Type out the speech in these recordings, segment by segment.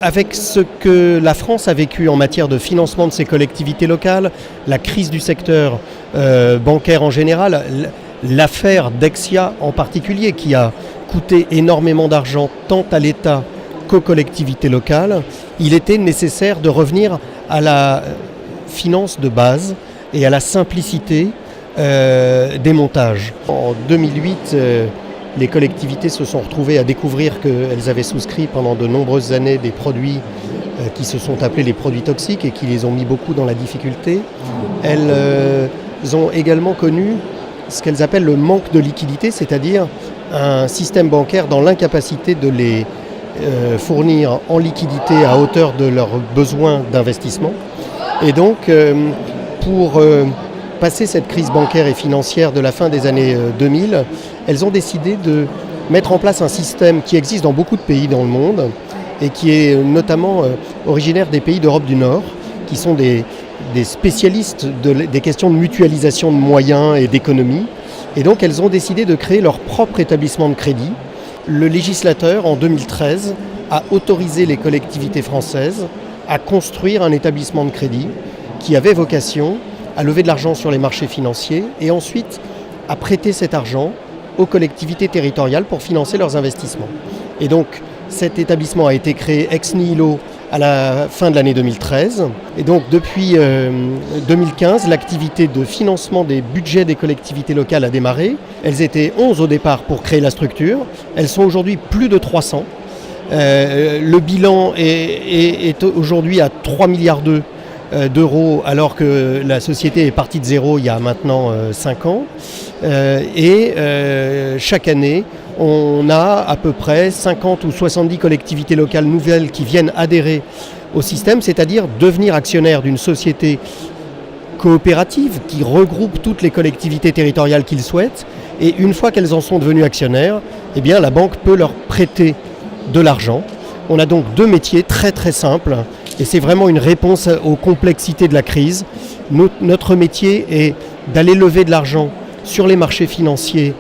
Avec ce que la France a vécu en matière de financement de ses collectivités locales, la crise du secteur bancaire en général, l'affaire Dexia en particulier, qui a coûté énormément d'argent tant à l'État qu'aux collectivités locales, il était nécessaire de revenir à la finance de base et à la simplicité des montages. En 2008, les collectivités se sont retrouvées à découvrir qu'elles avaient souscrit pendant de nombreuses années des produits qui se sont appelés les produits toxiques et qui les ont mis beaucoup dans la difficulté. Elles ont également connu ce qu'elles appellent le manque de liquidité, c'est-à-dire un système bancaire dans l'incapacité de les fournir en liquidité à hauteur de leurs besoins d'investissement. Et donc, pour passer cette crise bancaire et financière de la fin des années 2000, elles ont décidé de mettre en place un système qui existe dans beaucoup de pays dans le monde et qui est notamment originaire des pays d'Europe du Nord, qui sont des spécialistes des questions de mutualisation de moyens et d'économie. Et donc elles ont décidé de créer leur propre établissement de crédit. Le législateur, en 2013, a autorisé les collectivités françaises à construire un établissement de crédit qui avait vocation à lever de l'argent sur les marchés financiers et ensuite à prêter cet argent aux collectivités territoriales pour financer leurs investissements. Et donc cet établissement a été créé ex nihilo à la fin de l'année 2013. Et donc depuis 2015, l'activité de financement des budgets des collectivités locales a démarré. Elles étaient 11 au départ pour créer la structure. Elles sont aujourd'hui plus de 300. Le bilan est aujourd'hui à 3 milliards d'euros, alors que la société est partie de zéro il y a maintenant 5 ans. Chaque année, on a à peu près 50 ou 70 collectivités locales nouvelles qui viennent adhérer au système, c'est-à-dire devenir actionnaires d'une société coopérative qui regroupe toutes les collectivités territoriales qu'ils souhaitent. Et une fois qu'elles en sont devenues actionnaires, eh bien, la banque peut leur prêter de l'argent. On a donc deux métiers très très simples et c'est vraiment une réponse aux complexités de la crise. Notre métier est d'aller lever de l'argent sur les marchés financiers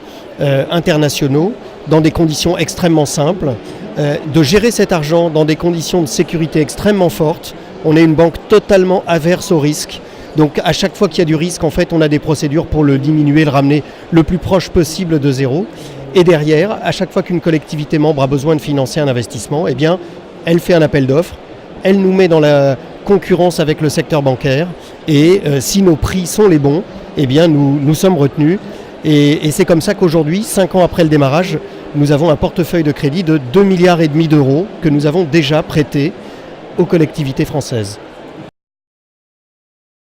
internationaux dans des conditions extrêmement simples, de gérer cet argent dans des conditions de sécurité extrêmement fortes. On est une banque totalement averse au risque. Donc à chaque fois qu'il y a du risque, en fait, on a des procédures pour le diminuer, le ramener le plus proche possible de zéro. Et derrière, à chaque fois qu'une collectivité membre a besoin de financer un investissement, eh bien, elle fait un appel d'offres, elle nous met dans la concurrence avec le secteur bancaire et si nos prix sont les bons, eh bien, nous sommes retenus. Et c'est comme ça qu'aujourd'hui, 5 ans après le démarrage, nous avons un portefeuille de crédit de 2,5 milliards d'euros que nous avons déjà prêté aux collectivités françaises.